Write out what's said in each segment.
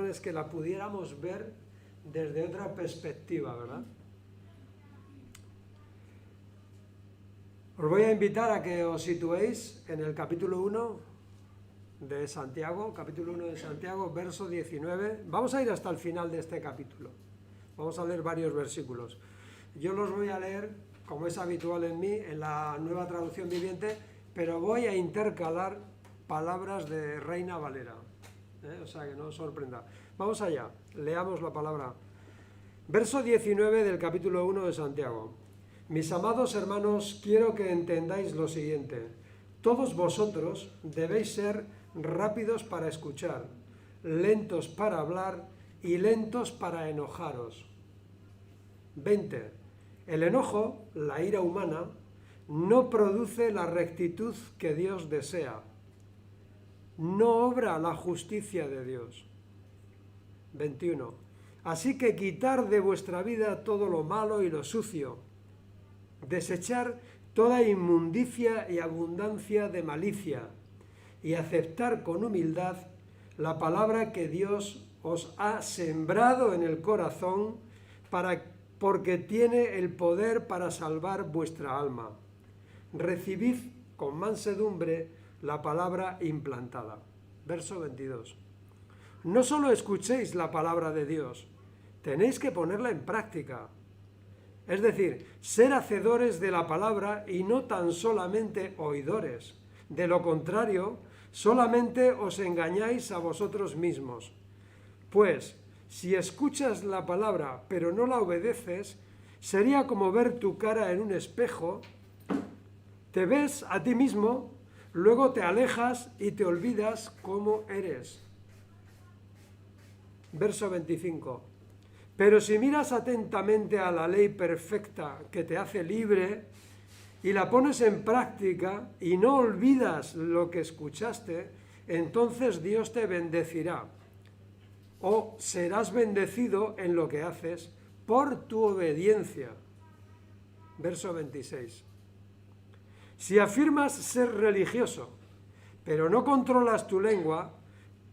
es que la pudiéramos ver desde otra perspectiva, ¿verdad? Os voy a invitar a que os situéis en el capítulo 1 de Santiago, capítulo 1 de Santiago, verso 19. Vamos a ir hasta el final de este capítulo. Vamos a leer varios versículos. Yo los voy a leer, como es habitual en mí, en la Nueva Traducción Viviente, pero voy a intercalar palabras de Reina Valera. O sea, que no os sorprenda. Vamos allá, leamos la palabra. Verso 19 del capítulo 1 de Santiago. Mis amados hermanos, quiero que entendáis lo siguiente. Todos vosotros debéis ser rápidos para escuchar, lentos para hablar y lentos para enojaros. 20. El enojo, la ira humana, no produce la rectitud que Dios desea. No obra la justicia de Dios. 21. Así que quitar de vuestra vida todo lo malo y lo sucio. Desechar toda inmundicia y abundancia de malicia y aceptar con humildad la palabra que Dios os ha sembrado en el corazón porque tiene el poder para salvar vuestra alma. Recibid con mansedumbre la palabra implantada. Verso 22. No solo escuchéis la palabra de Dios, tenéis que ponerla en práctica. Es decir, ser hacedores de la palabra y no tan solamente oidores. De lo contrario, solamente os engañáis a vosotros mismos. Pues, si escuchas la palabra pero no la obedeces, sería como ver tu cara en un espejo, te ves a ti mismo, luego te alejas y te olvidas cómo eres. Verso 25. Pero si miras atentamente a la ley perfecta que te hace libre y la pones en práctica y no olvidas lo que escuchaste, entonces Dios te bendecirá. O serás bendecido en lo que haces por tu obediencia. Verso 26. Si afirmas ser religioso, pero no controlas tu lengua,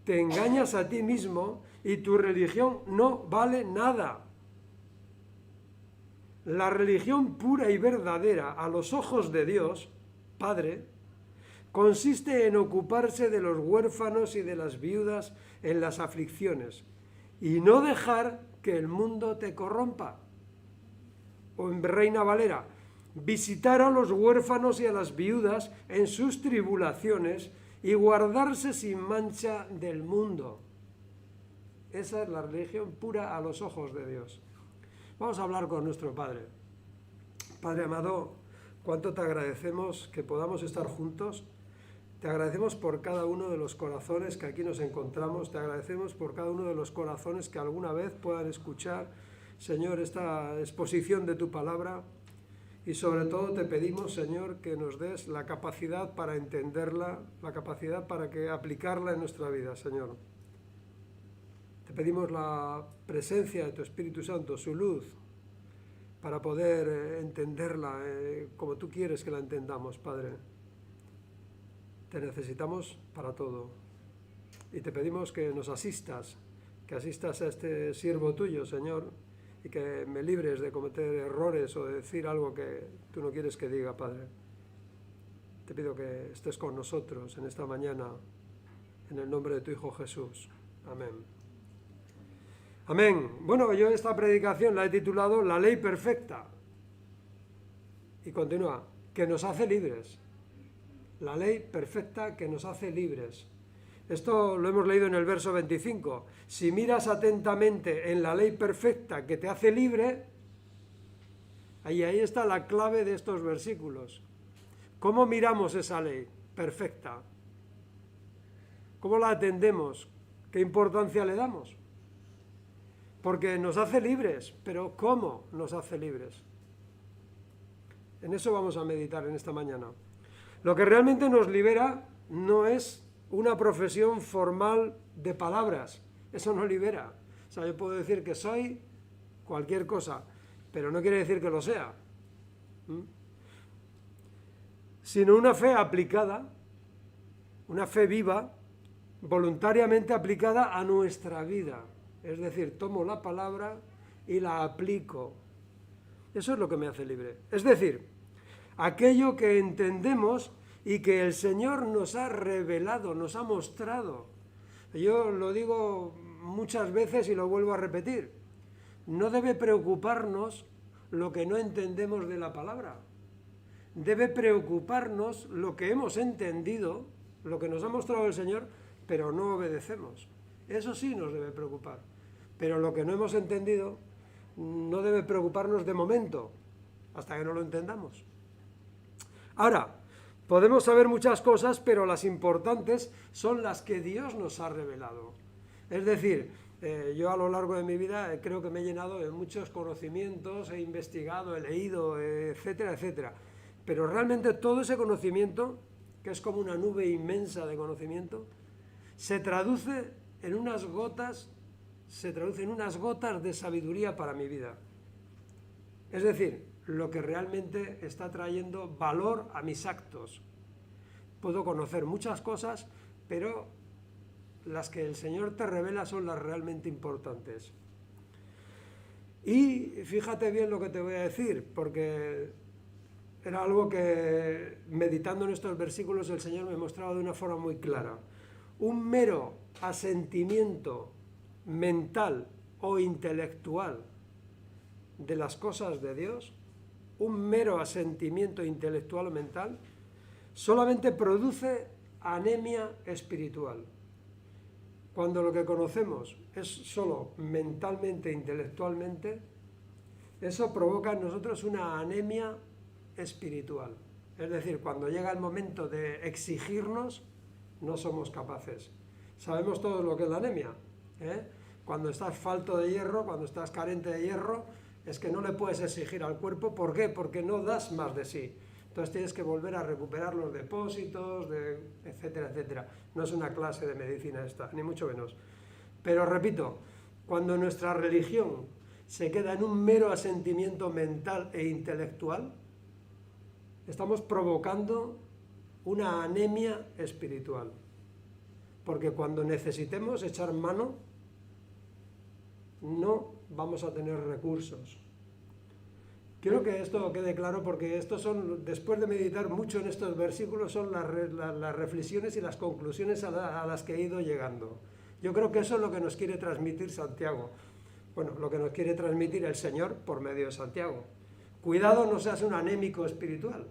te engañas a ti mismo y tu religión no vale nada. La religión pura y verdadera a los ojos de Dios, Padre, consiste en ocuparse de los huérfanos y de las viudas en las aflicciones y no dejar que el mundo te corrompa. O en Reina Valera, visitar a los huérfanos y a las viudas en sus tribulaciones y guardarse sin mancha del mundo. Esa es la religión pura a los ojos de Dios. Vamos a hablar con nuestro Padre. Padre amado, cuánto te agradecemos que podamos estar juntos. Te agradecemos por cada uno de los corazones que aquí nos encontramos. Te agradecemos por cada uno de los corazones que alguna vez puedan escuchar, Señor, esta exposición de tu palabra. Y sobre todo te pedimos, Señor, que nos des la capacidad para entenderla, la capacidad para aplicarla en nuestra vida, Señor. Te pedimos la presencia de tu Espíritu Santo, su luz, para poder entenderla como tú quieres que la entendamos, Padre. Te necesitamos para todo. Y te pedimos que nos asistas, que asistas a este siervo tuyo, Señor, y que me libres de cometer errores o de decir algo que tú no quieres que diga, Padre. Te pido que estés con nosotros en esta mañana, en el nombre de tu Hijo Jesús. Amén. Amén. Bueno, yo esta predicación la he titulado La ley perfecta. Y continúa, que nos hace libres. La ley perfecta que nos hace libres. Esto lo hemos leído en el verso 25. Si miras atentamente en la ley perfecta que te hace libre, ahí está la clave de estos versículos. ¿Cómo miramos esa ley perfecta? ¿Cómo la atendemos? ¿Qué importancia le damos? Porque nos hace libres, pero ¿cómo nos hace libres? En eso vamos a meditar en esta mañana. Lo que realmente nos libera no es una profesión formal de palabras, eso no libera. O sea, yo puedo decir que soy cualquier cosa, pero no quiere decir que lo sea. Sino una fe aplicada, una fe viva, voluntariamente aplicada a nuestra vida. Es decir, tomo la palabra y la aplico. Eso es lo que me hace libre. Es decir, aquello que entendemos y que el Señor nos ha revelado, nos ha mostrado. Yo lo digo muchas veces y lo vuelvo a repetir. No debe preocuparnos lo que no entendemos de la palabra. Debe preocuparnos lo que hemos entendido, lo que nos ha mostrado el Señor, pero no obedecemos. Eso sí nos debe preocupar. Pero lo que no hemos entendido no debe preocuparnos de momento, hasta que no lo entendamos. Ahora, podemos saber muchas cosas, pero las importantes son las que Dios nos ha revelado. Es decir, yo a lo largo de mi vida creo que me he llenado de muchos conocimientos, he investigado, he leído, etcétera, etcétera. Pero realmente todo ese conocimiento, que es como una nube inmensa de conocimiento, se traduce en unas gotas de sabiduría para mi vida. Es decir, lo que realmente está trayendo valor a mis actos. Puedo conocer muchas cosas, pero las que el Señor te revela son las realmente importantes. Y fíjate bien lo que te voy a decir, porque era algo que, meditando en estos versículos, el Señor me mostraba de una forma muy clara. Un mero asentimiento mental o intelectual de las cosas de Dios, un mero asentimiento intelectual o mental, solamente produce anemia espiritual. Cuando lo que conocemos es solo mentalmente, intelectualmente, eso provoca en nosotros una anemia espiritual. Es decir, cuando llega el momento de exigirnos, no somos capaces. Sabemos todos lo que es la anemia, ¿eh? Cuando estás falto de hierro, cuando estás carente de hierro, es que no le puedes exigir al cuerpo. ¿Por qué? Porque no das más de sí. Entonces tienes que volver a recuperar los depósitos, etcétera, etcétera. No es una clase de medicina esta, ni mucho menos. Pero repito, cuando nuestra religión se queda en un mero asentimiento mental e intelectual, estamos provocando una anemia espiritual. Porque cuando necesitemos echar mano, no vamos a tener recursos. Quiero que esto quede claro, porque estos son, después de meditar mucho en estos versículos, son las reflexiones y las conclusiones a las que he ido llegando. Yo creo que eso es lo que nos quiere transmitir Santiago. Bueno, lo que nos quiere transmitir el Señor por medio de Santiago. Cuidado, no seas un anémico espiritual.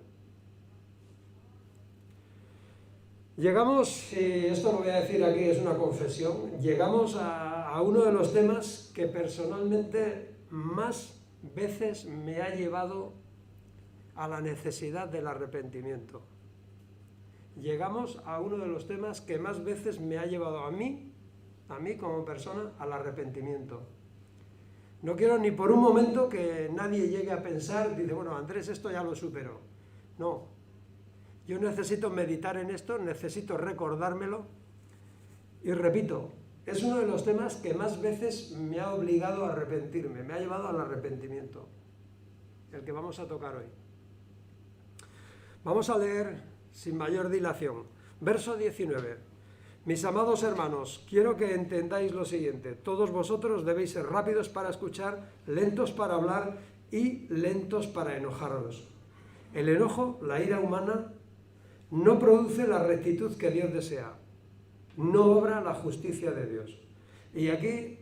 Llegamos, y esto lo voy a decir aquí, es una confesión, llegamos a uno de los temas que personalmente más veces me ha llevado a la necesidad del arrepentimiento. Llegamos a uno de los temas que más veces me ha llevado a mí como persona, al arrepentimiento. No quiero ni por un momento que nadie llegue a pensar, dice, bueno, Andrés, esto ya lo superó. No. Yo necesito meditar en esto, necesito recordármelo. Y repito, es uno de los temas que más veces me ha obligado a arrepentirme, me ha llevado al arrepentimiento, el que vamos a tocar hoy. Vamos a leer sin mayor dilación. Verso 19. Mis amados hermanos, quiero que entendáis lo siguiente. Todos vosotros debéis ser rápidos para escuchar, lentos para hablar y lentos para enojaros. El enojo, la ira humana, no produce la rectitud que Dios desea. No obra la justicia de Dios. Y aquí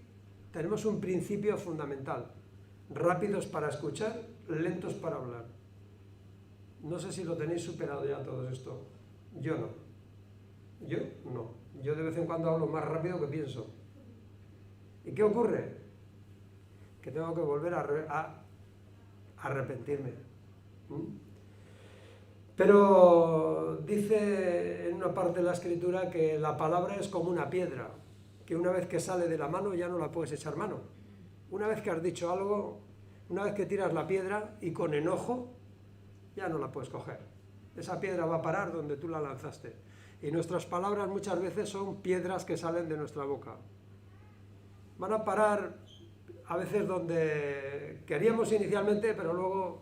tenemos un principio fundamental. Rápidos para escuchar, lentos para hablar. No sé si lo tenéis superado ya todo esto. Yo no. Yo no. Yo de vez en cuando hablo más rápido que pienso. ¿Y qué ocurre? Que tengo que volver a arrepentirme. Pero dice en una parte de la Escritura que la palabra es como una piedra, que una vez que sale de la mano ya no la puedes echar mano. Una vez que has dicho algo, una vez que tiras la piedra y con enojo, ya no la puedes coger. Esa piedra va a parar donde tú la lanzaste. Y nuestras palabras muchas veces son piedras que salen de nuestra boca. Van a parar a veces donde queríamos inicialmente, pero luego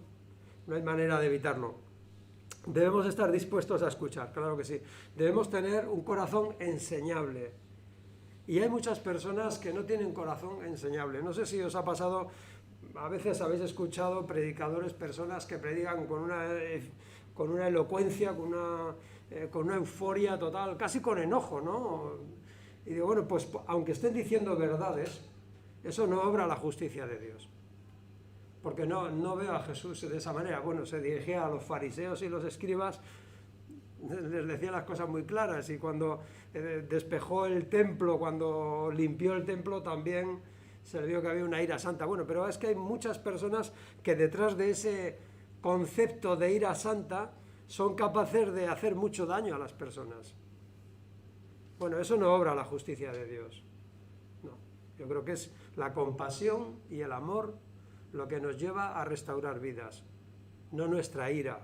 no hay manera de evitarlo. Debemos estar dispuestos a escuchar, claro que sí. Debemos tener un corazón enseñable. Y hay muchas personas que no tienen corazón enseñable. No sé si os ha pasado, a veces habéis escuchado predicadores, personas que predican con una elocuencia, con una euforia total, casi con enojo, ¿no? Y digo, bueno, pues aunque estén diciendo verdades, eso no obra la justicia de Dios. Porque no veo a Jesús de esa manera. Bueno, se dirigía a los fariseos y los escribas, les decía las cosas muy claras, y cuando despejó el templo, cuando limpió el templo, también se le vio que había una ira santa. Bueno, pero es que hay muchas personas que detrás de ese concepto de ira santa son capaces de hacer mucho daño a las personas. Bueno, eso no obra la justicia de Dios. No, yo creo que es la compasión y el amor lo que nos lleva a restaurar vidas, no nuestra ira,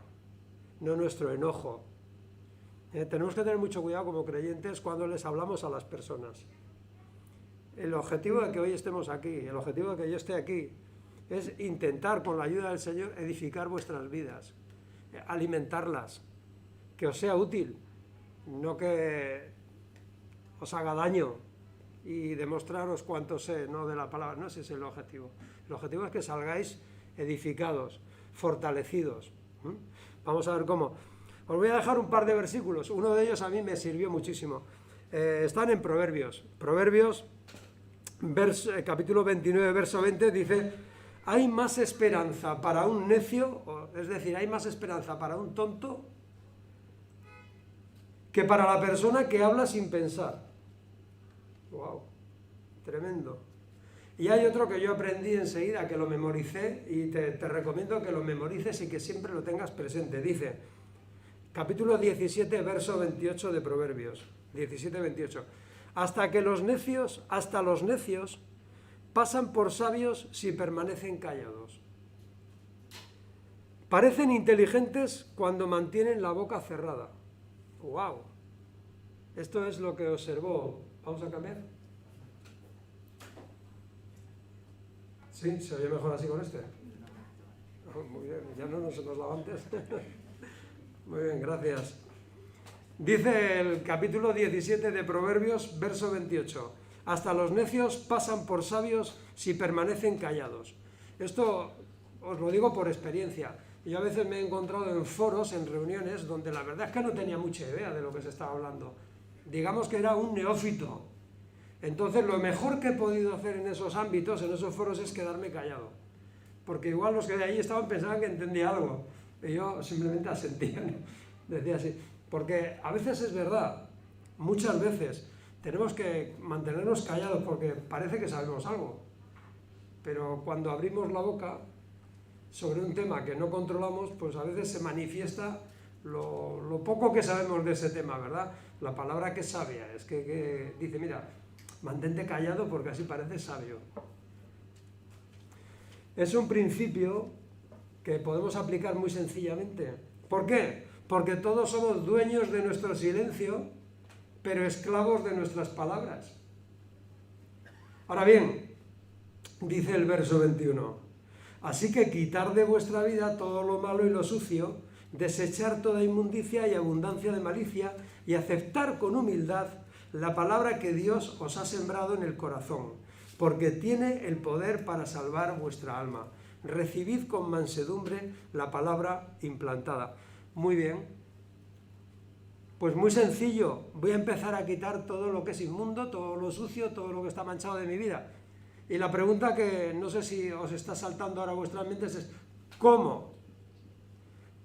no nuestro enojo. Tenemos que tener mucho cuidado como creyentes cuando les hablamos a las personas. El objetivo de que hoy estemos aquí, el objetivo de que yo esté aquí, es intentar, con la ayuda del Señor, edificar vuestras vidas, alimentarlas, que os sea útil, no que os haga daño y demostraros cuánto sé, no de la palabra. No ese es el objetivo. El objetivo es que salgáis edificados, fortalecidos. Vamos a ver cómo. Os voy a dejar un par de versículos. Uno de ellos a mí me sirvió muchísimo. Están en Proverbios. Proverbios, capítulo 29, verso 20, dice: hay más esperanza para un necio, es decir, hay más esperanza para un tonto que para la persona que habla sin pensar. ¡Wow! Tremendo. Y hay otro que yo aprendí enseguida, que lo memoricé, y te recomiendo que lo memorices y que siempre lo tengas presente. Dice, capítulo 17, verso 28 de Proverbios, 17-28. Hasta los necios pasan por sabios si permanecen callados. Parecen inteligentes cuando mantienen la boca cerrada. ¡Wow! Esto es lo que observó. ¿Vamos a cambiar? Sí, se oye mejor así con este. Oh, muy bien, ya no se nos lava antes. Muy bien, gracias. Dice el capítulo 17 de Proverbios, verso 28. Hasta los necios pasan por sabios si permanecen callados. Esto os lo digo por experiencia. Yo a veces me he encontrado en foros, en reuniones, donde la verdad es que no tenía mucha idea de lo que se estaba hablando. Digamos que era un neófito. Entonces lo mejor que he podido hacer en esos ámbitos, en esos foros, es quedarme callado. Porque igual los que de ahí estaban pensaban que entendía algo. Y yo simplemente asentía, ¿no? Decía así. Porque a veces es verdad, muchas veces tenemos que mantenernos callados porque parece que sabemos algo. Pero cuando abrimos la boca sobre un tema que no controlamos, pues a veces se manifiesta lo poco que sabemos de ese tema, ¿verdad? La palabra que es sabia es que dice, mira, mantente callado porque así pareces sabio. Es un principio que podemos aplicar muy sencillamente. ¿Por qué? Porque todos somos dueños de nuestro silencio, pero esclavos de nuestras palabras. Ahora bien, dice el verso 21, así que quitar de vuestra vida todo lo malo y lo sucio, desechar toda inmundicia y abundancia de malicia, y aceptar con humildad la palabra que Dios os ha sembrado en el corazón, porque tiene el poder para salvar vuestra alma. Recibid con mansedumbre la palabra implantada. Muy bien. Pues muy sencillo. Voy a empezar a quitar todo lo que es inmundo, todo lo sucio, todo lo que está manchado de mi vida. Y la pregunta que no sé si os está saltando ahora a vuestras mentes es, ¿cómo?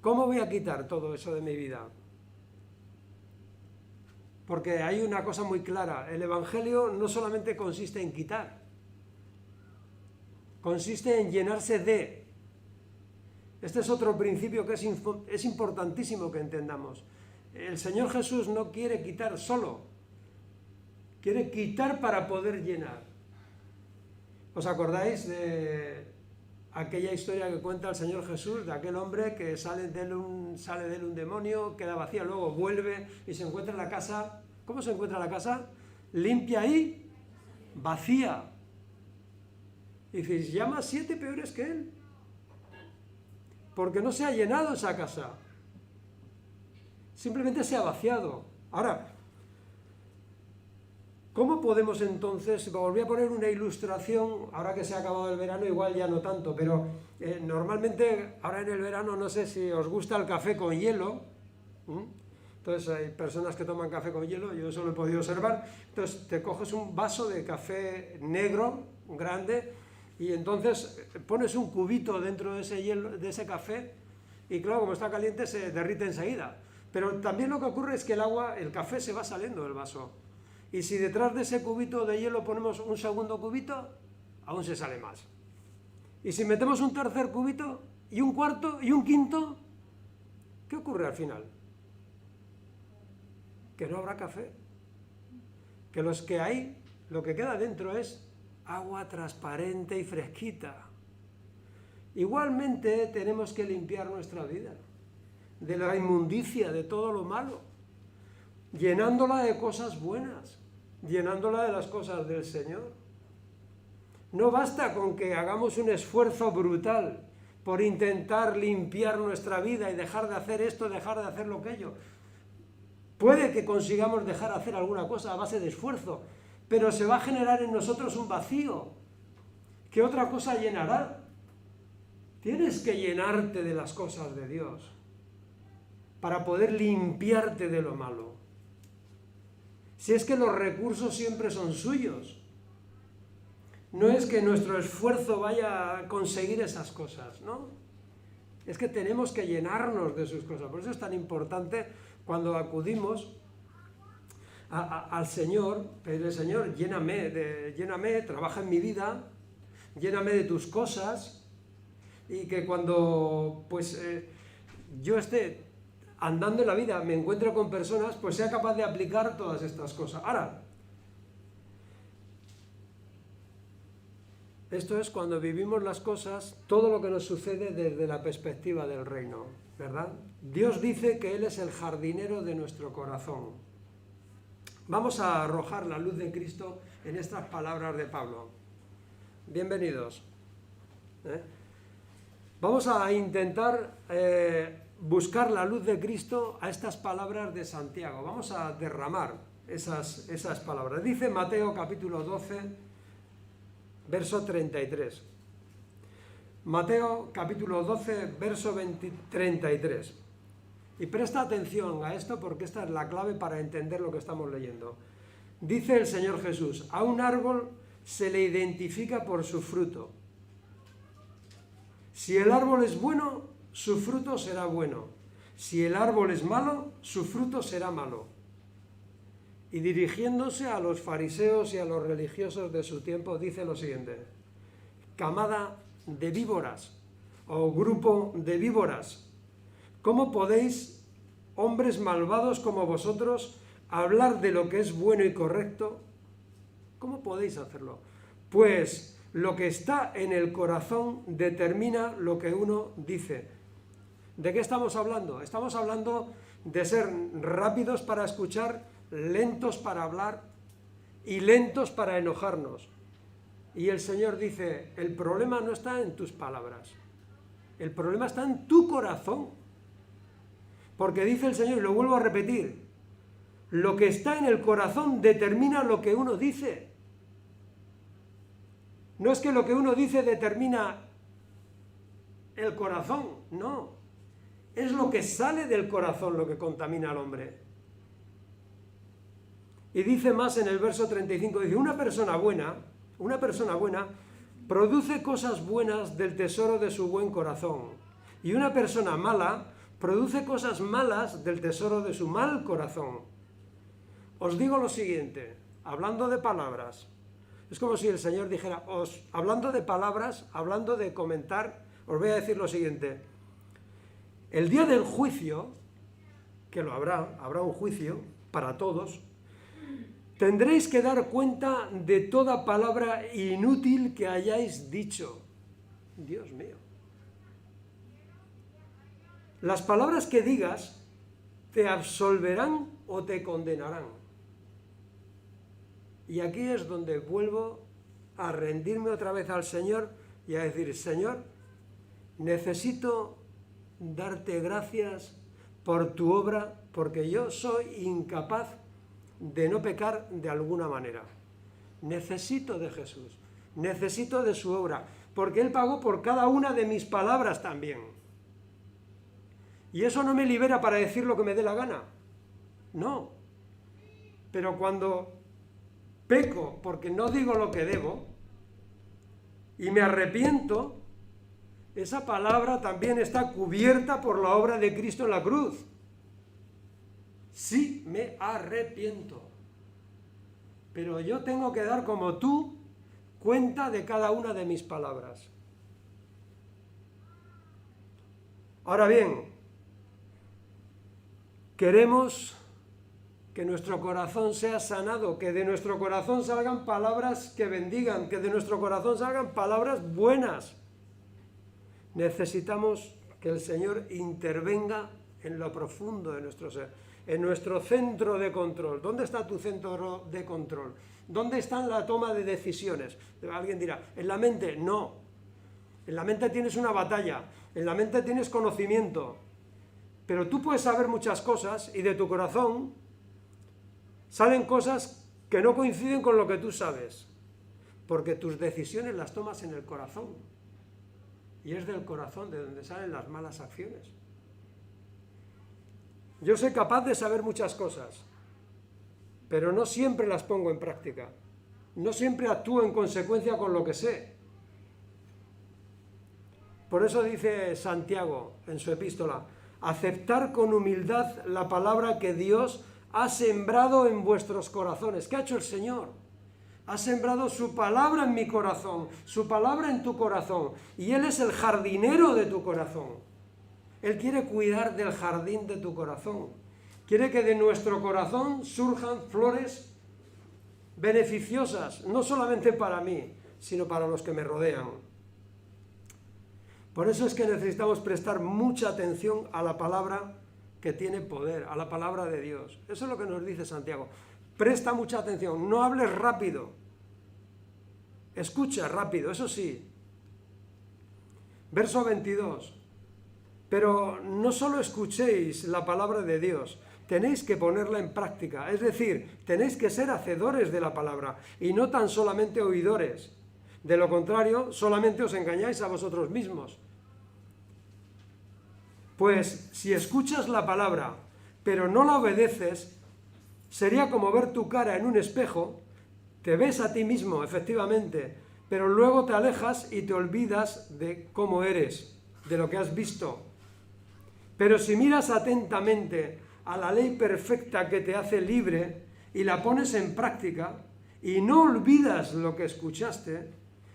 ¿Cómo voy a quitar todo eso de mi vida? Porque hay una cosa muy clara, el Evangelio no solamente consiste en quitar, consiste en llenarse de. Este es otro principio que es importantísimo que entendamos. El Señor Jesús no quiere quitar solo, quiere quitar para poder llenar. ¿Os acordáis de aquella historia que cuenta el Señor Jesús, de aquel hombre que sale de él un demonio, queda vacía, luego vuelve y se encuentra en la casa? ¿Cómo se encuentra la casa? Limpia y vacía. Y dices, llama 7 peores que él, porque no se ha llenado esa casa. simplemente se ha vaciado. Ahora, ¿cómo podemos entonces, os voy a poner una ilustración, ahora que se ha acabado el verano, igual ya no tanto, pero normalmente ahora en el verano no sé si os gusta el café con hielo, entonces hay personas que toman café con hielo, yo eso lo he podido observar, entonces te coges un vaso de café negro, grande, y entonces pones un cubito dentro de ese hielo, de ese café, y claro, como está caliente se derrite enseguida, pero también lo que ocurre es que el café se va saliendo del vaso. Y si detrás de ese cubito de hielo ponemos un segundo cubito, aún se sale más. Y si metemos un tercer cubito, y un cuarto, y un quinto, ¿qué ocurre al final? Que no habrá café. Que los que hay, lo que queda dentro es agua transparente y fresquita. Igualmente tenemos que limpiar nuestra vida de la inmundicia, de todo lo malo, llenándola de cosas buenas, llenándola de las cosas del Señor. No basta con que hagamos un esfuerzo brutal por intentar limpiar nuestra vida y dejar de hacer esto, dejar de hacer lo aquello. Puede que consigamos dejar de hacer alguna cosa a base de esfuerzo, pero se va a generar en nosotros un vacío. ¿Qué otra cosa llenará? Tienes que llenarte de las cosas de Dios para poder limpiarte de lo malo. Si es que los recursos siempre son suyos. No es que nuestro esfuerzo vaya a conseguir esas cosas, ¿no? Es que tenemos que llenarnos de sus cosas. Por eso es tan importante cuando acudimos al Señor, pedirle, Señor, lléname, trabaja en mi vida, lléname de tus cosas, y que cuando yo esté andando en la vida, me encuentro con personas, pues sea capaz de aplicar todas estas cosas. Ahora, esto es cuando vivimos las cosas, todo lo que nos sucede desde la perspectiva del reino, ¿verdad? Dios dice que Él es el jardinero de nuestro corazón. Vamos a arrojar la luz de Cristo en estas palabras de Pablo. Bienvenidos. Vamos a intentar buscar la luz de Cristo a estas palabras de Santiago. Vamos a derramar esas palabras. Dice Mateo capítulo 12, verso 33. Mateo capítulo 12, verso 33. Y presta atención a esto porque esta es la clave para entender lo que estamos leyendo. Dice el Señor Jesús, a un árbol se le identifica por su fruto. Si el árbol es bueno, su fruto será bueno. Si el árbol es malo, su fruto será malo. Y dirigiéndose a los fariseos y a los religiosos de su tiempo, dice lo siguiente: camada de víboras, o grupo de víboras, ¿cómo podéis, hombres malvados como vosotros, hablar de lo que es bueno y correcto? ¿Cómo podéis hacerlo? Pues lo que está en el corazón determina lo que uno dice. ¿De qué estamos hablando? Estamos hablando de ser rápidos para escuchar, lentos para hablar y lentos para enojarnos. Y el Señor dice, el problema no está en tus palabras, el problema está en tu corazón. Porque dice el Señor, y lo vuelvo a repetir, lo que está en el corazón determina lo que uno dice. No es que lo que uno dice determina el corazón, no. Es lo que sale del corazón lo que contamina al hombre. Y dice más en el verso 35, dice, una persona buena produce cosas buenas del tesoro de su buen corazón. Y una persona mala produce cosas malas del tesoro de su mal corazón. Os digo lo siguiente, hablando de palabras, es como si el Señor dijera, hablando de palabras, hablando de comentar, os voy a decir lo siguiente. El día del juicio, que lo habrá un juicio para todos, tendréis que dar cuenta de toda palabra inútil que hayáis dicho. Dios mío. Las palabras que digas te absolverán o te condenarán. Y aquí es donde vuelvo a rendirme otra vez al Señor y a decir, Señor, necesito darte gracias por tu obra porque yo soy incapaz de no pecar de alguna manera. Necesito de Jesús, necesito de su obra, porque Él pagó por cada una de mis palabras también. Y eso no me libera para decir lo que me dé la gana, no. Pero cuando peco porque no digo lo que debo y me arrepiento, esa palabra también está cubierta por la obra de Cristo en la cruz. Sí, me arrepiento. Pero yo tengo que dar como tú cuenta de cada una de mis palabras. Ahora bien, queremos que nuestro corazón sea sanado, que de nuestro corazón salgan palabras que bendigan, que de nuestro corazón salgan palabras buenas. Necesitamos que el Señor intervenga en lo profundo de nuestro ser, en nuestro centro de control. ¿Dónde está tu centro de control? ¿Dónde está la toma de decisiones? Alguien dirá, ¿en la mente? No. En la mente tienes una batalla, en la mente tienes conocimiento, pero tú puedes saber muchas cosas y de tu corazón salen cosas que no coinciden con lo que tú sabes, porque tus decisiones las tomas en el corazón. Y es del corazón de donde salen las malas acciones. Yo soy capaz de saber muchas cosas, pero no siempre las pongo en práctica. No siempre actúo en consecuencia con lo que sé. Por eso dice Santiago en su epístola, aceptar con humildad la palabra que Dios ha sembrado en vuestros corazones. ¿Qué ha hecho el Señor? Ha sembrado su palabra en mi corazón, su palabra en tu corazón, y Él es el jardinero de tu corazón. Él quiere cuidar del jardín de tu corazón. Quiere que de nuestro corazón surjan flores beneficiosas, no solamente para mí, sino para los que me rodean. Por eso es que necesitamos prestar mucha atención a la palabra que tiene poder, a la palabra de Dios. Eso es lo que nos dice Santiago. Presta mucha atención, no hables rápido. Escucha rápido, eso sí. Verso 22. Pero no solo escuchéis la palabra de Dios, tenéis que ponerla en práctica. Es decir, tenéis que ser hacedores de la palabra y no tan solamente oidores. De lo contrario, solamente os engañáis a vosotros mismos. Pues si escuchas la palabra, pero no la obedeces, sería como ver tu cara en un espejo, te ves a ti mismo, efectivamente, pero luego te alejas y te olvidas de cómo eres, de lo que has visto. Pero si miras atentamente a la ley perfecta que te hace libre y la pones en práctica y no olvidas lo que escuchaste,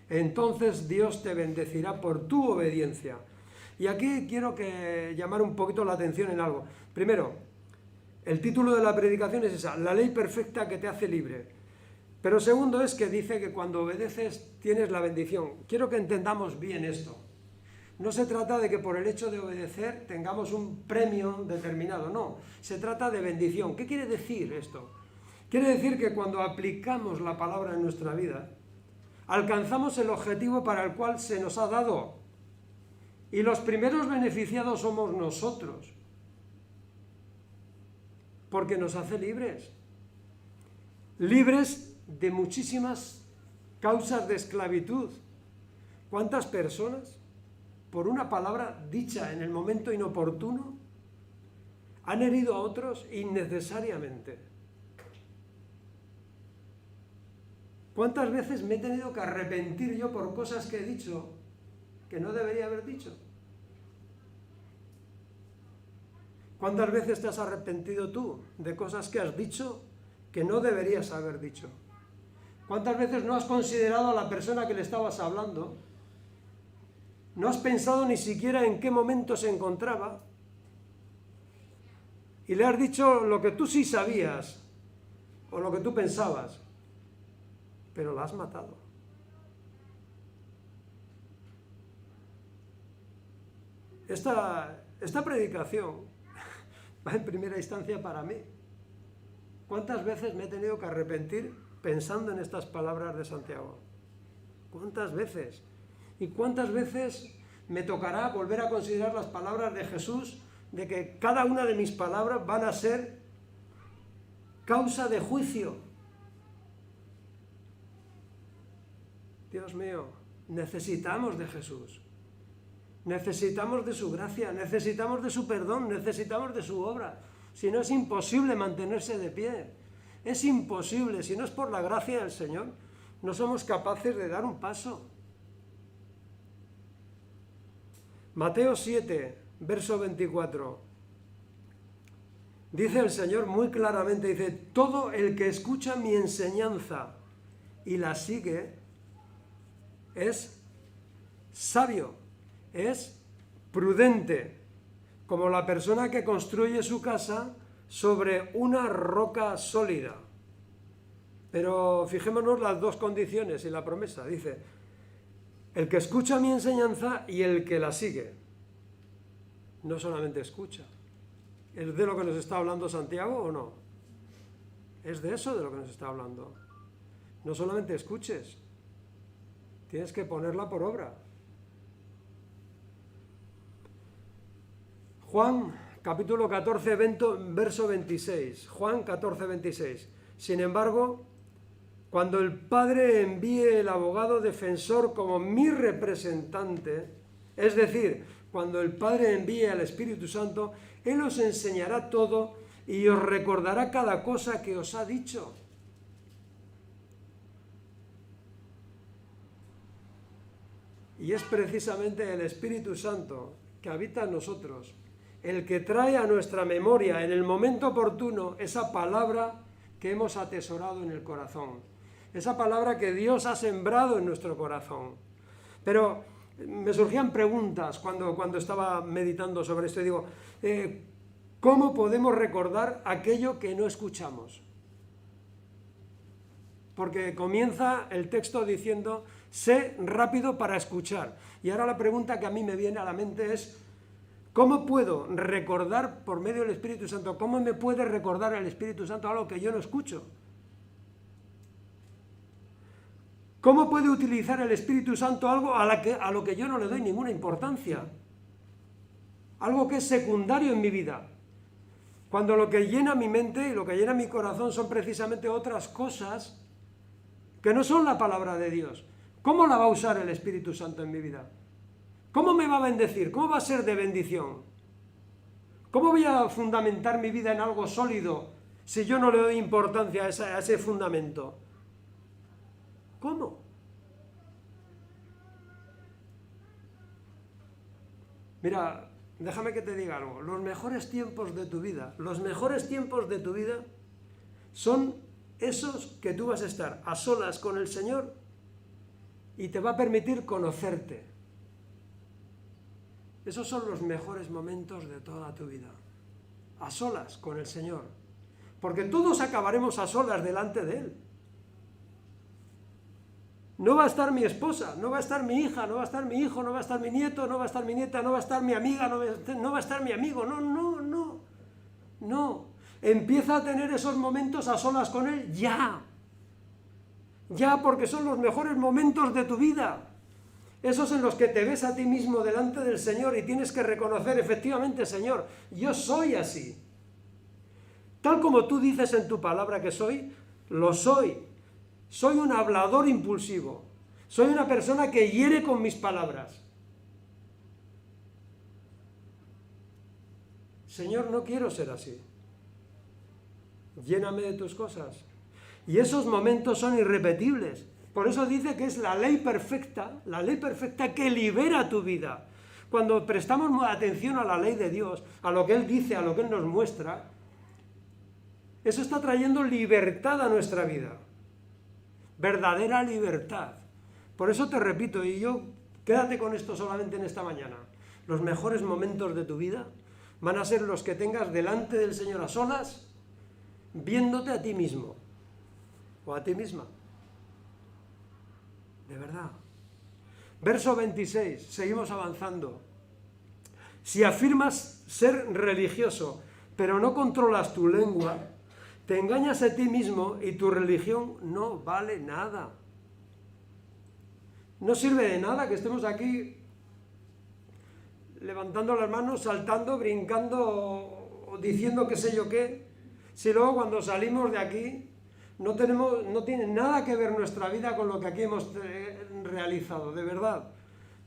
entonces Dios te bendecirá por tu obediencia. Y aquí quiero llamar un poquito la atención en algo. Primero, el título de la predicación es esa, la ley perfecta que te hace libre. Pero segundo es que dice que cuando obedeces tienes la bendición. Quiero que entendamos bien esto. No se trata de que por el hecho de obedecer tengamos un premio determinado, no. Se trata de bendición. ¿Qué quiere decir esto? Quiere decir que cuando aplicamos la palabra en nuestra vida, alcanzamos el objetivo para el cual se nos ha dado. Y los primeros beneficiados somos nosotros. Porque nos hace libres. Libres de muchísimas causas de esclavitud. ¿Cuántas personas, por una palabra dicha en el momento inoportuno, han herido a otros innecesariamente? ¿Cuántas veces me he tenido que arrepentir yo por cosas que he dicho que no debería haber dicho? ¿Cuántas veces te has arrepentido tú de cosas que has dicho que no deberías haber dicho? ¿Cuántas veces no has considerado a la persona que le estabas hablando? No has pensado ni siquiera en qué momento se encontraba y le has dicho lo que tú sí sabías o lo que tú pensabas, pero la has matado. Esta predicación va en primera instancia para mí. ¿Cuántas veces me he tenido que arrepentir pensando en estas palabras de Santiago? ¿Cuántas veces? ¿Y cuántas veces me tocará volver a considerar las palabras de Jesús de que cada una de mis palabras van a ser causa de juicio. Dios mío, necesitamos de Jesús. Necesitamos de su gracia, necesitamos de su perdón, necesitamos de su obra. Si no, es imposible mantenerse de pie. Es imposible, si no es por la gracia del Señor, no somos capaces de dar un paso. Mateo 7, verso 24. Dice el Señor muy claramente, dice, todo el que escucha mi enseñanza y la sigue es sabio, es prudente, como la persona que construye su casa sobre una roca sólida. Pero fijémonos las dos condiciones y la promesa. Dice, el que escucha mi enseñanza y el que la sigue. No solamente escucha. ¿Es de lo que nos está hablando Santiago o no? Es de eso de lo que nos está hablando. No solamente escuches, tienes que ponerla por obra. Juan, capítulo 14, verso 26. Juan 14, 26. Sin embargo, cuando el Padre envíe el abogado defensor como mi representante, es decir, cuando el Padre envíe al Espíritu Santo, Él os enseñará todo y os recordará cada cosa que os ha dicho. Y es precisamente el Espíritu Santo que habita en nosotros, el que trae a nuestra memoria en el momento oportuno esa palabra que hemos atesorado en el corazón, esa palabra que Dios ha sembrado en nuestro corazón. Pero me surgían preguntas cuando estaba meditando sobre esto y digo, ¿cómo podemos recordar aquello que no escuchamos? Porque comienza el texto diciendo, sé rápido para escuchar. Y ahora la pregunta que a mí me viene a la mente es, ¿cómo puedo recordar por medio del Espíritu Santo? ¿Cómo me puede recordar el Espíritu Santo algo que yo no escucho? ¿Cómo puede utilizar el Espíritu Santo algo a lo que yo no le doy ninguna importancia? Algo que es secundario en mi vida. Cuando lo que llena mi mente y lo que llena mi corazón son precisamente otras cosas que no son la palabra de Dios. ¿Cómo la va a usar el Espíritu Santo en mi vida? ¿Cómo me va a bendecir? ¿Cómo va a ser de bendición? ¿Cómo voy a fundamentar mi vida en algo sólido si yo no le doy importancia a ese fundamento? ¿Cómo? Mira, déjame que te diga algo. Los mejores tiempos de tu vida son esos que tú vas a estar a solas con el Señor y te va a permitir conocerte. Esos son los mejores momentos de toda tu vida, a solas con el Señor, porque todos acabaremos a solas delante de Él. No va a estar mi esposa, no va a estar mi hija, no va a estar mi hijo, no va a estar mi nieto, no va a estar mi nieta, no va a estar mi amiga, no va a estar mi amigo, no. Empieza a tener esos momentos a solas con Él ya, porque son los mejores momentos de tu vida. Esos en los que te ves a ti mismo delante del Señor y tienes que reconocer, efectivamente, Señor, yo soy así. Tal como tú dices en tu palabra que soy, lo soy. Soy un hablador impulsivo. Soy una persona que hiere con mis palabras. Señor, no quiero ser así. Lléname de tus cosas. Y esos momentos son irrepetibles. Por eso dice que es la ley perfecta que libera tu vida. Cuando prestamos atención a la ley de Dios, a lo que Él dice, a lo que Él nos muestra, eso está trayendo libertad a nuestra vida. Verdadera libertad. Por eso te repito, y yo quédate con esto solamente en esta mañana. Los mejores momentos de tu vida van a ser los que tengas delante del Señor a solas, viéndote a ti mismo o a ti misma. De verdad. Verso 26, seguimos avanzando. Si afirmas ser religioso, pero no controlas tu lengua, te engañas a ti mismo y tu religión no vale nada. No sirve de nada que estemos aquí levantando las manos, saltando, brincando o diciendo qué sé yo qué, si luego cuando salimos de aquí no tiene nada que ver nuestra vida con lo que aquí hemos realizado, de verdad.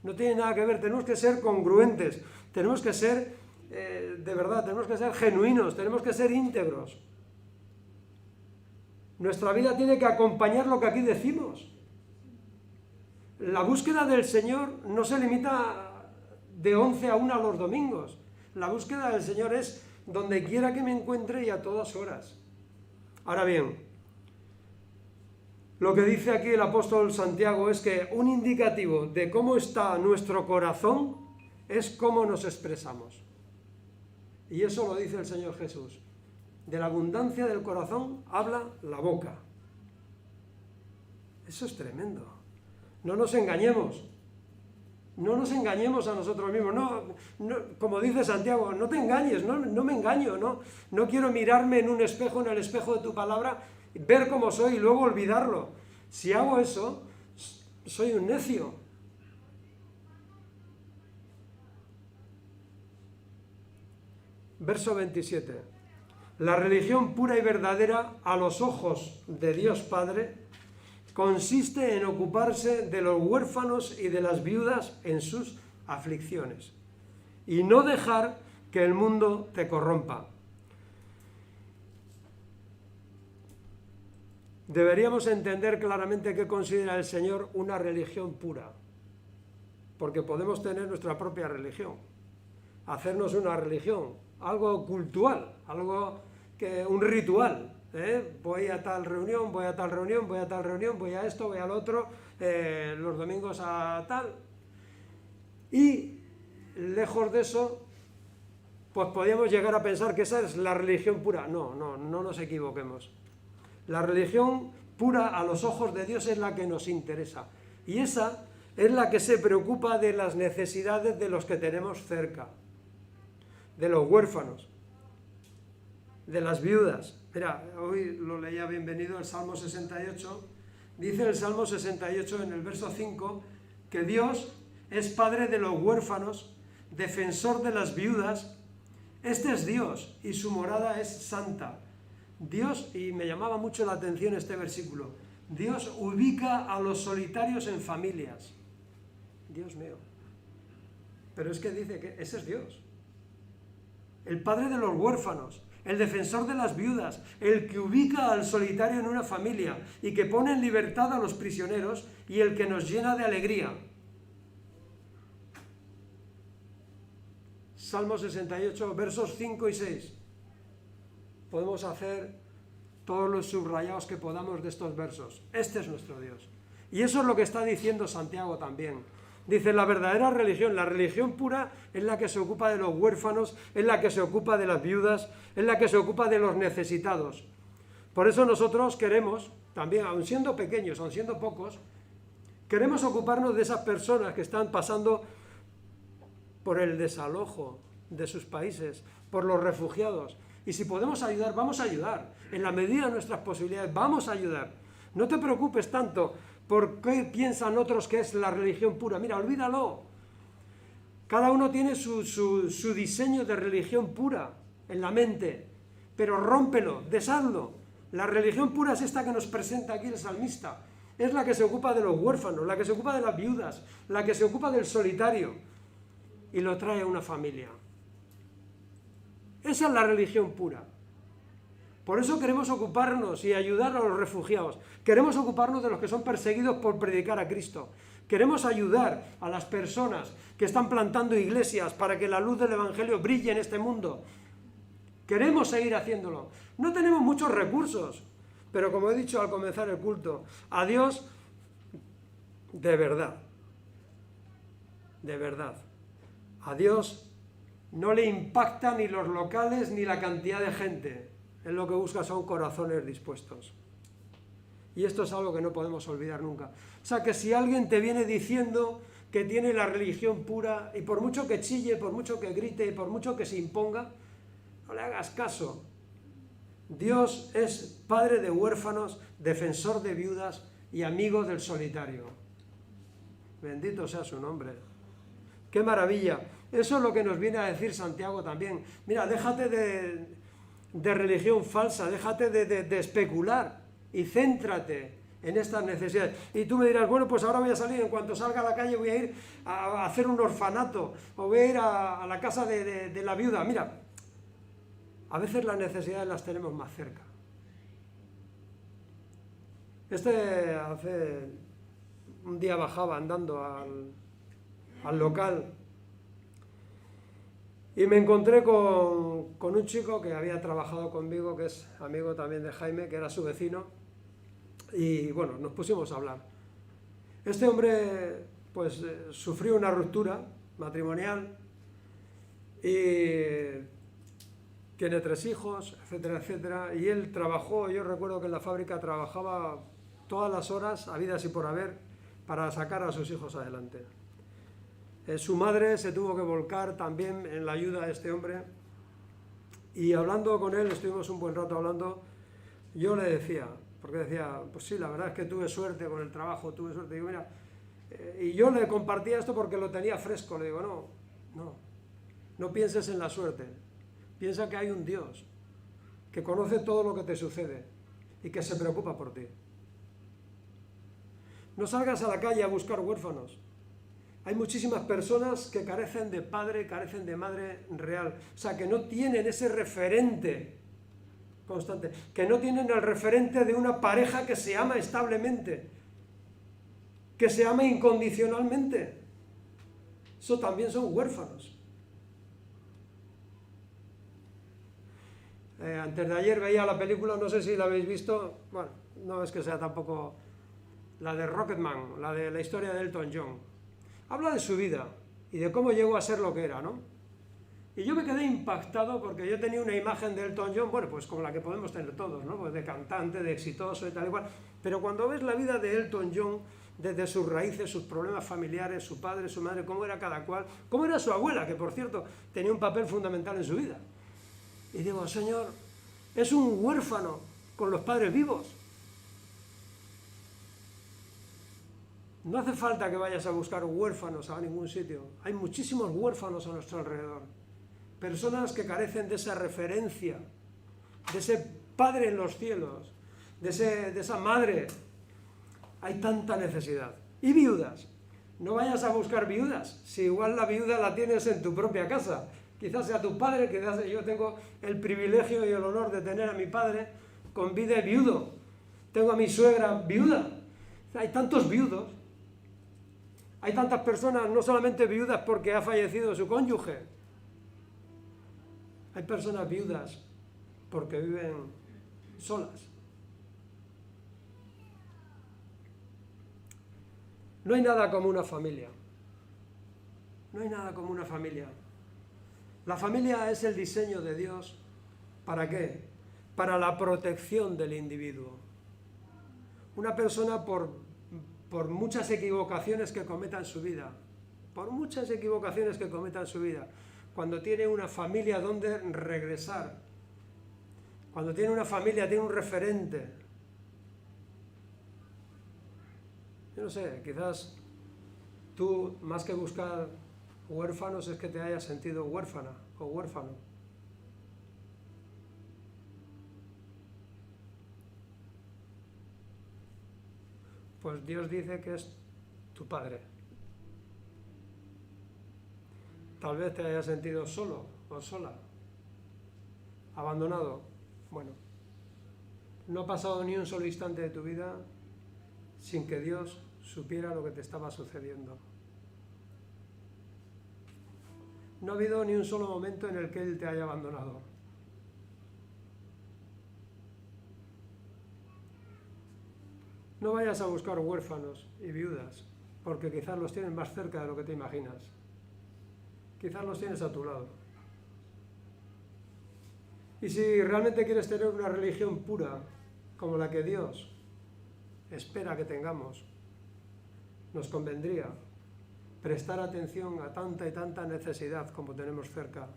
No tiene nada que ver, tenemos que ser congruentes, tenemos que ser, de verdad, tenemos que ser genuinos, tenemos que ser íntegros. Nuestra vida tiene que acompañar lo que aquí decimos. La búsqueda del Señor no se limita de 11 a 1 los domingos. La búsqueda del Señor es donde quiera que me encuentre y a todas horas. Ahora bien, lo que dice aquí el apóstol Santiago es que un indicativo de cómo está nuestro corazón es cómo nos expresamos. Y eso lo dice el Señor Jesús. De la abundancia del corazón habla la boca. Eso es tremendo. No nos engañemos. No nos engañemos a nosotros mismos. No, como dice Santiago, no te engañes, no me engaño. No quiero mirarme en un espejo, en el espejo de tu palabra, ver cómo soy y luego olvidarlo. Si hago eso, soy un necio. Verso 27. La religión pura y verdadera a los ojos de Dios Padre consiste en ocuparse de los huérfanos y de las viudas en sus aflicciones y no dejar que el mundo te corrompa. Deberíamos entender claramente qué considera el Señor una religión pura, porque podemos tener nuestra propia religión, hacernos una religión, algo cultural, un ritual. Voy a tal reunión, voy a tal reunión, voy a tal reunión, voy a esto, voy al otro, los domingos a tal. Y lejos de eso, pues podríamos llegar a pensar que esa es la religión pura. No nos equivoquemos. La religión pura a los ojos de Dios es la que nos interesa. Y esa es la que se preocupa de las necesidades de los que tenemos cerca, de los huérfanos, de las viudas. Mira, hoy lo leía bienvenido el Salmo 68. Dice el Salmo 68 en el verso 5 que Dios es padre de los huérfanos, defensor de las viudas. Este es Dios y su morada es santa. Dios, y me llamaba mucho la atención este versículo, Dios ubica a los solitarios en familias. Dios mío. Pero es que dice que ese es Dios. El padre de los huérfanos, el defensor de las viudas, el que ubica al solitario en una familia y que pone en libertad a los prisioneros y el que nos llena de alegría. Salmo 68, versos 5 y 6. Podemos hacer todos los subrayados que podamos de estos versos. Este es nuestro Dios. Y eso es lo que está diciendo Santiago también. Dice, la verdadera religión, la religión pura es la que se ocupa de los huérfanos, es la que se ocupa de las viudas, es la que se ocupa de los necesitados. Por eso nosotros queremos, también, aun siendo pequeños, aun siendo pocos, queremos ocuparnos de esas personas que están pasando por el desalojo de sus países, por los refugiados. Y si podemos ayudar, vamos a ayudar. En la medida de nuestras posibilidades, vamos a ayudar. No te preocupes tanto por qué piensan otros que es la religión pura. Mira, olvídalo. Cada uno tiene su diseño de religión pura en la mente, pero rómpelo, deshazlo. La religión pura es esta que nos presenta aquí el salmista. Es la que se ocupa de los huérfanos, la que se ocupa de las viudas, la que se ocupa del solitario y lo trae a una familia. Esa es la religión pura. Por eso queremos ocuparnos y ayudar a los refugiados. Queremos ocuparnos de los que son perseguidos por predicar a Cristo. Queremos ayudar a las personas que están plantando iglesias para que la luz del Evangelio brille en este mundo. Queremos seguir haciéndolo. No tenemos muchos recursos, pero como he dicho al comenzar el culto, a Dios de verdad. De verdad. A Dios no le impacta ni los locales ni la cantidad de gente. Él lo que busca son corazones dispuestos. Y esto es algo que no podemos olvidar nunca. O sea, que si alguien te viene diciendo que tiene la religión pura, y por mucho que chille, por mucho que grite, y por mucho que se imponga, no le hagas caso. Dios es padre de huérfanos, defensor de viudas y amigo del solitario. Bendito sea su nombre. ¡Qué maravilla! Eso es lo que nos viene a decir Santiago también. Mira, déjate de religión falsa, déjate de especular y céntrate en estas necesidades. Y tú me dirás, bueno, pues ahora voy a salir, en cuanto salga a la calle voy a ir a hacer un orfanato, o voy a ir a la casa de la viuda. Mira, a veces las necesidades las tenemos más cerca. Hace un día bajaba andando al local y me encontré con un chico que había trabajado conmigo, que es amigo también de Jaime, que era su vecino, y bueno, nos pusimos a hablar. Este hombre pues sufrió una ruptura matrimonial y tiene 3 hijos, etcétera, etcétera, y él trabajó, yo recuerdo que en la fábrica trabajaba todas las horas, habidas y por haber, para sacar a sus hijos adelante. Su madre se tuvo que volcar también en la ayuda de este hombre, y hablando con él, estuvimos un buen rato hablando, yo le decía, porque decía, pues sí, la verdad es que tuve suerte con el trabajo, tuve suerte, digo, mira, y yo le compartía esto porque lo tenía fresco, le digo, no pienses en la suerte, piensa que hay un Dios que conoce todo lo que te sucede y que se preocupa por ti. No salgas a la calle a buscar huérfanos. Hay muchísimas personas que carecen de padre, carecen de madre real. O sea, que no tienen ese referente constante, que no tienen el referente de una pareja que se ama establemente, que se ama incondicionalmente. Eso también son huérfanos. Antes de ayer veía la película, no sé si la habéis visto, bueno, no es que sea tampoco la de Rocketman, la de la historia de Elton John. Habla de su vida y de cómo llegó a ser lo que era, ¿no? Y yo me quedé impactado porque yo tenía una imagen de Elton John, bueno, pues como la que podemos tener todos, ¿no? Pues de cantante, de exitoso y tal y cual. Pero cuando ves la vida de Elton John, desde sus raíces, sus problemas familiares, su padre, su madre, cómo era cada cual, cómo era su abuela, que por cierto tenía un papel fundamental en su vida. Y digo, Señor, es un huérfano con los padres vivos. No hace falta que vayas a buscar huérfanos a ningún sitio. Hay muchísimos huérfanos a nuestro alrededor. Personas que carecen de esa referencia, de ese Padre en los cielos, de esa madre. Hay tanta necesidad. Y viudas. No vayas a buscar viudas, si igual la viuda la tienes en tu propia casa. Quizás sea tu padre, quizás yo tengo el privilegio y el honor de tener a mi padre con vida y viudo. Tengo a mi suegra viuda. Hay tantos viudos. Hay tantas personas, no solamente viudas porque ha fallecido su cónyuge. Hay personas viudas porque viven solas. No hay nada como una familia. No hay nada como una familia. La familia es el diseño de Dios. ¿Para qué? Para la protección del individuo. Una persona por muchas equivocaciones que cometa en su vida, cuando tiene una familia donde regresar, cuando tiene una familia, tiene un referente. Yo no sé, quizás tú, más que buscar huérfanos, es que te hayas sentido huérfana o huérfano. Pues Dios dice que es tu Padre. Tal vez te hayas sentido solo o sola, abandonado. Bueno, no ha pasado ni un solo instante de tu vida sin que Dios supiera lo que te estaba sucediendo. No ha habido ni un solo momento en el que Él te haya abandonado. No vayas a buscar huérfanos y viudas, porque quizás los tienes más cerca de lo que te imaginas. Quizás los tienes a tu lado. Y si realmente quieres tener una religión pura, como la que Dios espera que tengamos, nos convendría prestar atención a tanta y tanta necesidad como tenemos cerca.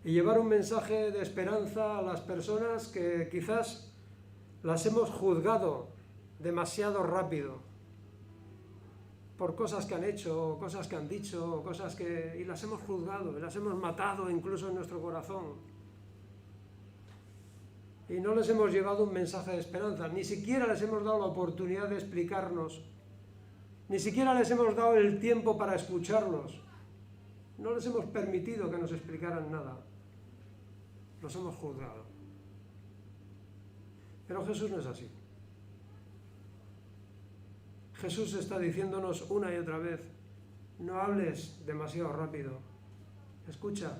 Y llevar un mensaje de esperanza a las personas que quizás las hemos juzgado demasiado rápido. por cosas que han hecho, cosas que han dicho, y las hemos juzgado, y las hemos matado incluso en nuestro corazón. Y no les hemos llevado un mensaje de esperanza, ni siquiera les hemos dado la oportunidad de explicarnos, ni siquiera les hemos dado el tiempo para escucharlos. No les hemos permitido que nos explicaran nada. Los hemos juzgado. Pero Jesús no es así. Jesús está diciéndonos una y otra vez, no hables demasiado rápido. Escucha,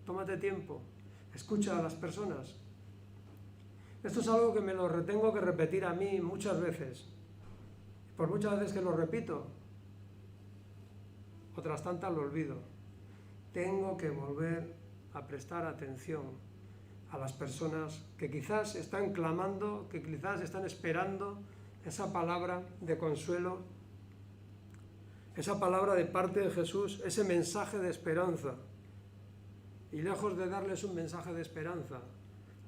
tómate tiempo, escucha a las personas. Esto es algo que me lo tengo que repetir a mí muchas veces. Por muchas veces que lo repito, otras tantas lo olvido. Tengo que volver a prestar atención a las personas que quizás están clamando, que quizás están esperando esa palabra de consuelo, esa palabra de parte de Jesús, ese mensaje de esperanza. Y lejos de darles un mensaje de esperanza,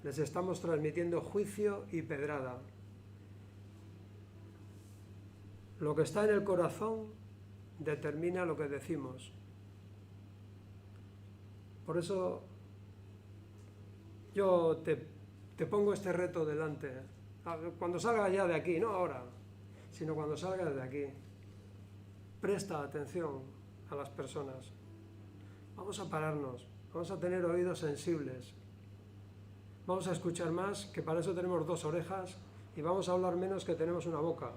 les estamos transmitiendo juicio y pedrada. Lo que está en el corazón determina lo que decimos. Por eso yo te pongo este reto delante. Cuando salga ya de aquí, no ahora, sino cuando salga de aquí, presta atención a las personas. Vamos a pararnos, vamos a tener oídos sensibles. Vamos a escuchar más, que para eso tenemos 2 orejas, y vamos a hablar menos, que tenemos una boca.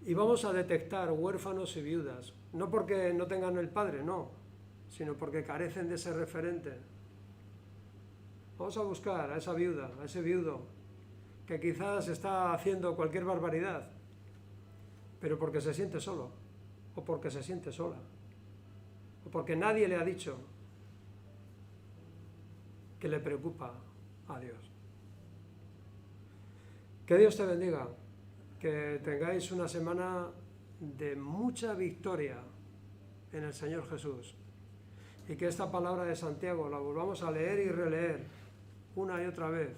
Y vamos a detectar huérfanos y viudas, no porque no tengan el padre, no, sino porque carecen de ese referente. Vamos a buscar a esa viuda, a ese viudo, que quizás está haciendo cualquier barbaridad, pero porque se siente solo, o porque se siente sola, o porque nadie le ha dicho que le preocupa a Dios. Que Dios te bendiga, que tengáis una semana de mucha victoria en el Señor Jesús, y que esta palabra de Santiago la volvamos a leer y releer una y otra vez,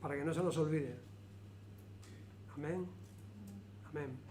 para que no se nos olvide. Amén. Amén.